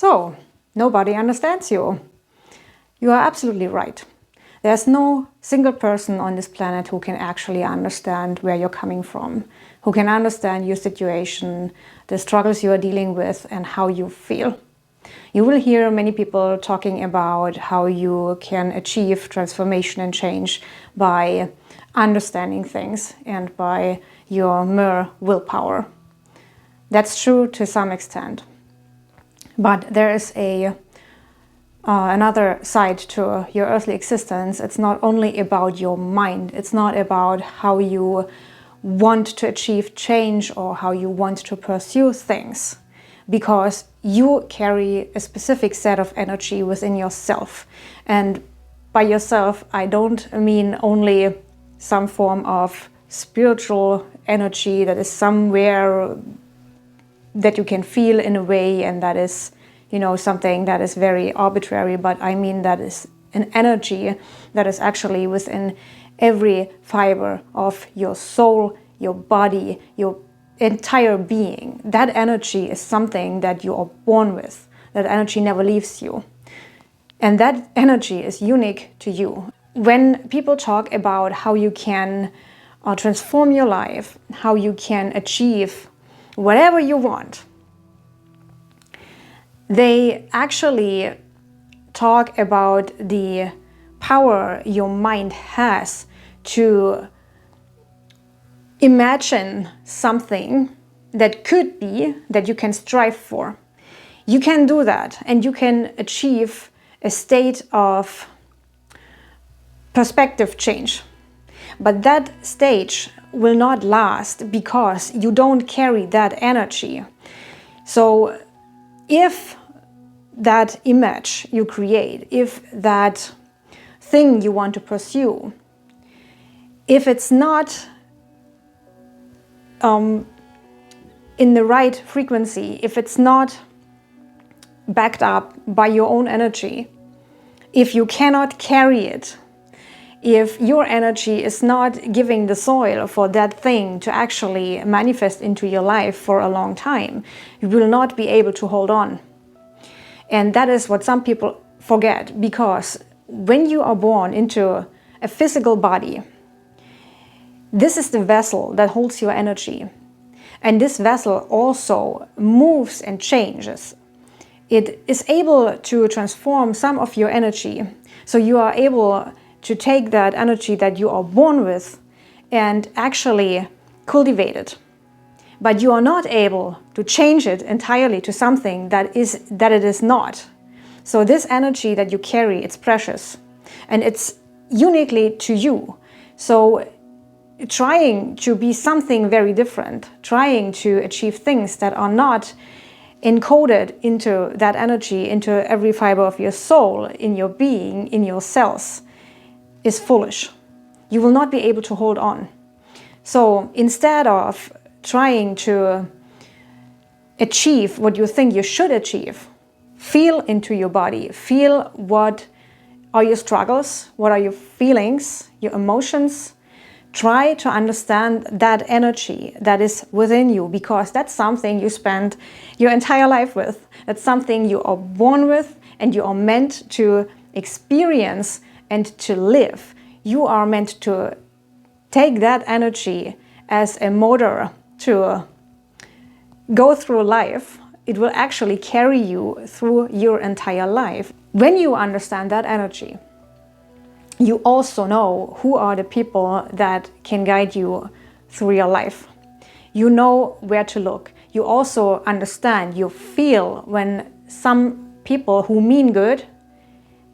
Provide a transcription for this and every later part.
So, nobody understands you. You are absolutely right. There's no single person on this planet who can actually understand where you're coming from, who can understand your situation, the struggles you are dealing with, and how you feel. You will hear many people talking about how you can achieve transformation and change by understanding things and by your mere willpower. That's true to some extent. But there is another side to your earthly existence. It's not only about your mind. It's not about how you want to achieve change or how you want to pursue things, because you carry a specific set of energy within yourself. And by yourself, I don't mean only some form of spiritual energy that is somewhere that you can feel in a way, and that is, something that is very arbitrary, but I mean that is an energy that is actually within every fiber of your soul, your body, your entire being. That energy is something that you are born with. That energy never leaves you. And that energy is unique to you. When people talk about how you can transform your life, how you can achieve whatever you want, they actually talk about the power your mind has to imagine something that could be, that you can strive for. You can do that, and you can achieve a state of perspective change. But that stage will not last because you don't carry that energy. So if that image you create, if that thing you want to pursue, if it's not in the right frequency, if it's not backed up by your own energy, if you cannot carry it, if your energy is not giving the soil for that thing to actually manifest into your life for a long time, you will not be able to hold on. And that is what some people forget, because when you are born into a physical body, this is the vessel that holds your energy. And this vessel also moves and changes. It is able to transform some of your energy. So you are able to take that energy that you are born with and actually cultivate it. But you are not able to change it entirely to something that it is not. So this energy that you carry, it's precious and it's uniquely to you. So trying to be something very different, trying to achieve things that are not encoded into that energy, into every fiber of your soul, in your being, in your cells, is foolish. You will not be able to hold on. So instead of trying to achieve what you think you should achieve, feel into your body, feel what are your struggles, what are your feelings, your emotions. Try to understand that energy that is within you, because that's something you spend your entire life with. That's something you are born with and you are meant to experience and to live. You are meant to take that energy as a motor to go through life. It will actually carry you through your entire life. When you understand that energy, you also know who are the people that can guide you through your life. You know where to look. You also understand, you feel when some people who mean good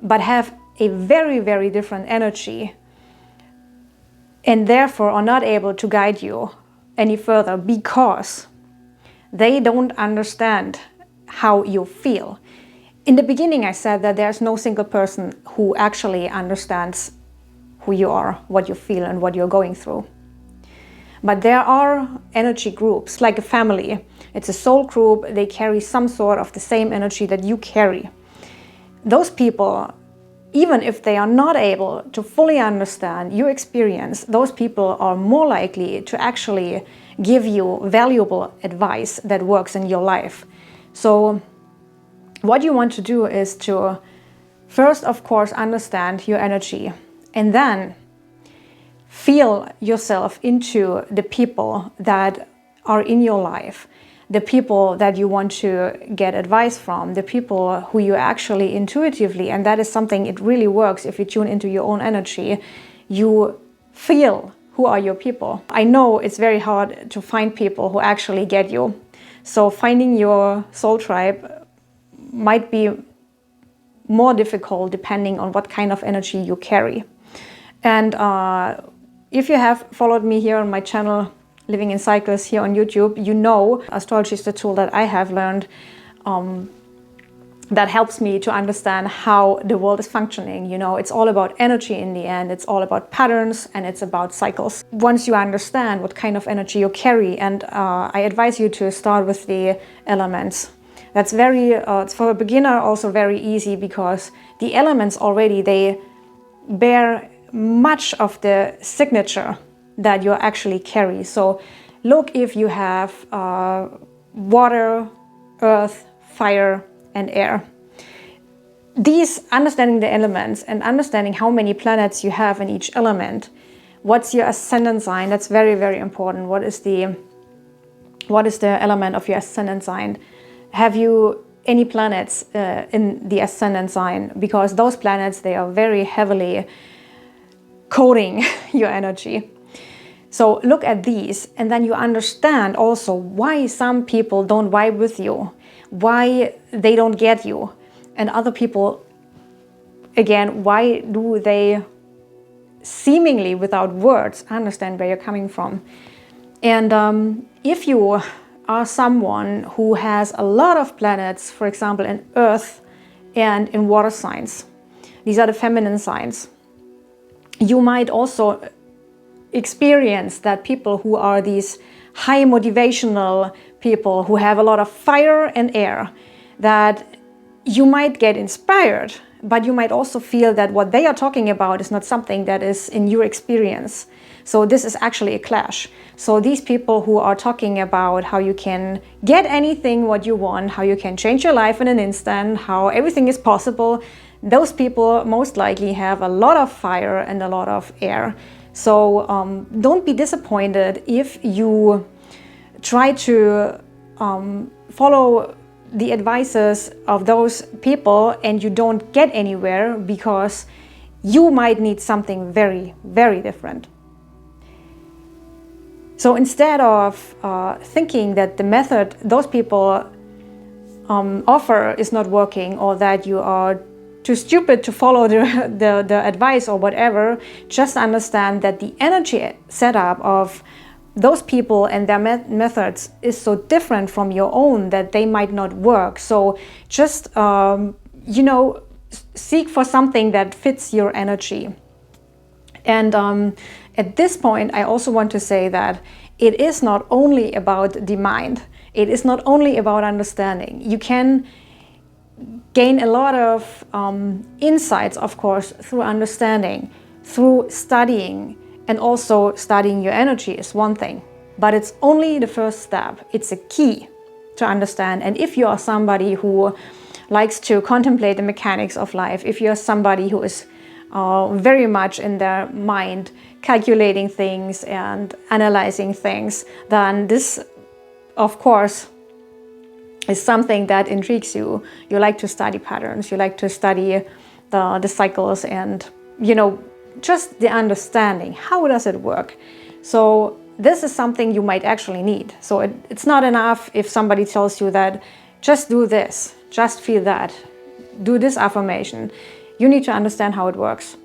but have a very, very different energy and therefore are not able to guide you any further because they don't understand how you feel. In the beginning, I said that there's no single person who actually understands who you are, what you feel, and what you're going through. But there are energy groups, like a family. It's a soul group. They carry some sort of the same energy that you carry. Those people, even if they are not able to fully understand your experience, those people are more likely to actually give you valuable advice that works in your life. So what you want to do is to first, of course, understand your energy, and then feel yourself into the people that are in your life, the people that you want to get advice from, the people who you actually intuitively, and that is something, it really works if you tune into your own energy, you feel who are your people. I know it's very hard to find people who actually get you. So finding your soul tribe might be more difficult depending on what kind of energy you carry. And if you have followed me here on my channel, Living in Cycles here on YouTube, you know astrology is the tool that I have learned that helps me to understand how the world is functioning. You know, it's all about energy in the end, it's all about patterns, and it's about cycles. Once you understand what kind of energy you carry, and I advise you to start with the elements. That's very, it's for a beginner also very easy, because the elements already, they bear much of the signature that you actually carry. So look if you have water, earth, fire, and air. These, understanding the elements and understanding how many planets you have in each element, what's your ascendant sign, that's very, very important. What is the element of your ascendant sign? Have you any planets in the ascendant sign? Because those planets, they are very heavily coding your energy. So look at these, and then you understand also why some people don't vibe with you, why they don't get you, and other people, again, why do they seemingly without words understand where you're coming from. And if you are someone who has a lot of planets, for example, in earth and in water signs, these are the feminine signs, you might also experience that people who are these high motivational people who have a lot of fire and air, that you might get inspired, but you might also feel that what they are talking about is not something that is in your experience. So this is actually a clash. So these people who are talking about how you can get anything what you want, how you can change your life in an instant, how everything is possible, those people most likely have a lot of fire and a lot of air. So don't be disappointed if you try to follow the advices of those people and you don't get anywhere, because you might need something very, very different. So instead of thinking that the method those people offer is not working, or that you are too stupid to follow the advice or whatever, just understand that the energy setup of those people and their methods is so different from your own that they might not work. So just, you know, seek for something that fits your energy. And at this point, I also want to say that it is not only about the mind. It is not only about understanding. You can gain a lot of insights, of course, through understanding, through studying, and also studying your energy is one thing. But it's only the first step. It's a key to understand. And if you are somebody who likes to contemplate the mechanics of life, if you're somebody who is very much in their mind, calculating things and analyzing things, then this, of course, is something that intrigues you. You like to study patterns, you like to study the cycles, and, you know, just the understanding. How does it work? So this is something you might actually need. So it's not enough if somebody tells you that just do this, just feel that, do this affirmation. You need to understand how it works.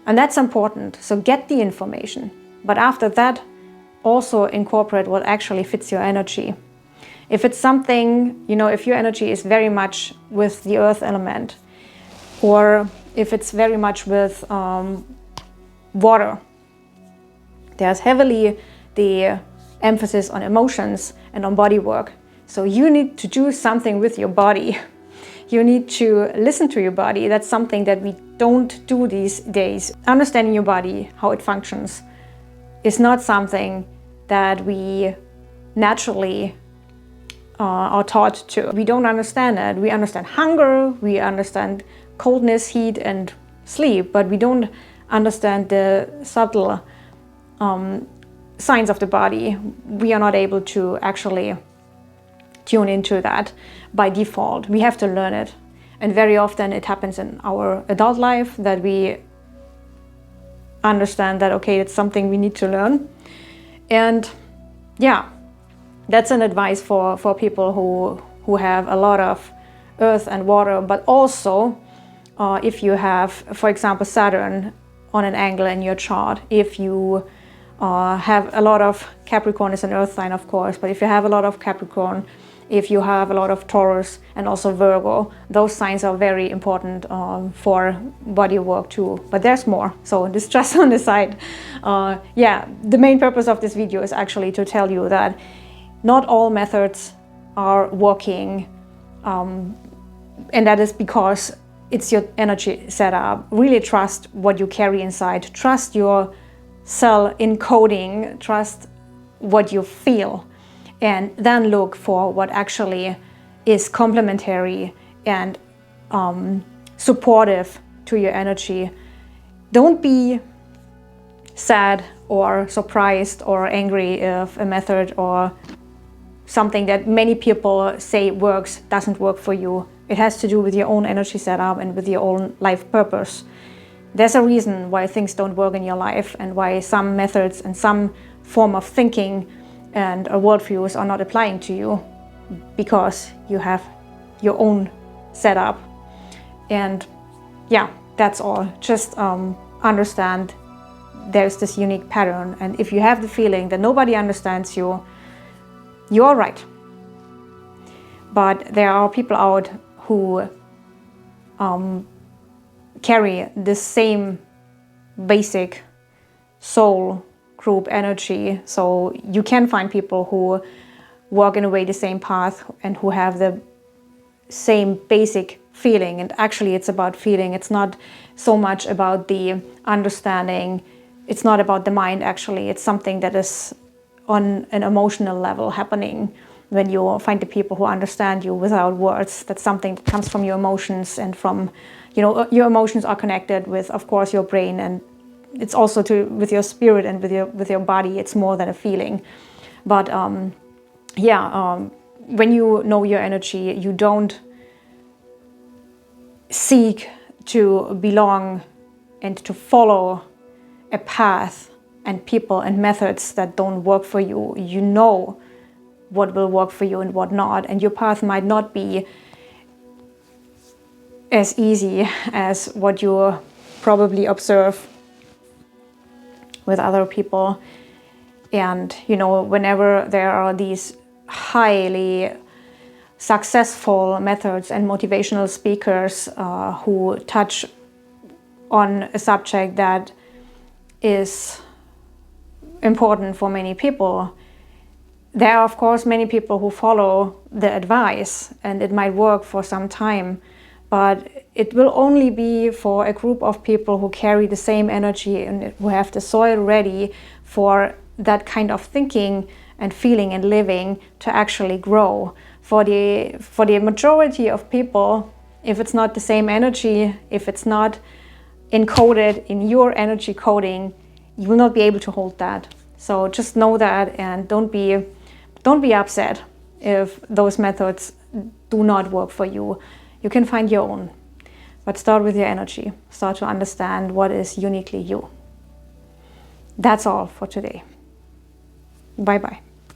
And that's important. So get the information. But after that, also incorporate what actually fits your energy. If it's something, you know, if your energy is very much with the earth element, or if it's very much with water, there's heavily the emphasis on emotions and on body work. So you need to do something with your body. You need to listen to your body. That's something that we don't do these days. Understanding your body, how it functions, is not something that we naturally are taught to. We don't understand it. We understand hunger, we understand coldness, heat, and sleep, but we don't understand the subtle signs of the body. We are not able to actually tune into that by default. We have to learn it. And very often it happens in our adult life that we understand that, okay, it's something we need to learn. And yeah, that's an advice for people who have a lot of earth and water, but also if you have, for example, Saturn on an angle in your chart, if you have a lot of Capricorn, is an earth sign, of course, but if you have a lot of Capricorn, if you have a lot of Taurus and also Virgo, those signs are very important for body work too. But there's more, so this just on the side. Yeah, the main purpose of this video is actually to tell you that not all methods are working, and that is because it's your energy setup. Really trust what you carry inside. Trust your cell encoding. Trust what you feel. And then look for what actually is complementary and supportive to your energy. Don't be sad or surprised or angry if a method or something that many people say works doesn't work for you. It has to do with your own energy setup and with your own life purpose. There's a reason why things don't work in your life and why some methods and some form of thinking and worldviews are not applying to you, because you have your own setup. And yeah, that's all. Just understand there's this unique pattern, and if you have the feeling that nobody understands you, you're right. But there are people out who carry the same basic soul group energy. So you can find people who walk in a way the same path and who have the same basic feeling. And actually it's about feeling. It's not so much about the understanding. It's not about the mind, actually. It's something that is on an emotional level happening when you find the people who understand you without words. That's something that comes from your emotions, and from, you know, your emotions are connected with, of course, your brain, and it's also with your spirit and with your body. It's more than a feeling. But when you know your energy, you don't seek to belong and to follow a path and people and methods that don't work for you. You know what will work for you and what not, and your path might not be as easy as what you probably observe with other people. And you know, whenever there are these highly successful methods and motivational speakers who touch on a subject that is important for many people, there are of course many people who follow the advice, and it might work for some time, but it will only be for a group of people who carry the same energy and who have the soil ready for that kind of thinking and feeling and living to actually grow. For the majority of people, if it's not the same energy, if it's not encoded in your energy coding, you will not be able to hold that. So just know that, and don't be upset if those methods do not work for you. You can find your own, but start with your energy. Start to understand what is uniquely you. That's all for today. Bye-bye.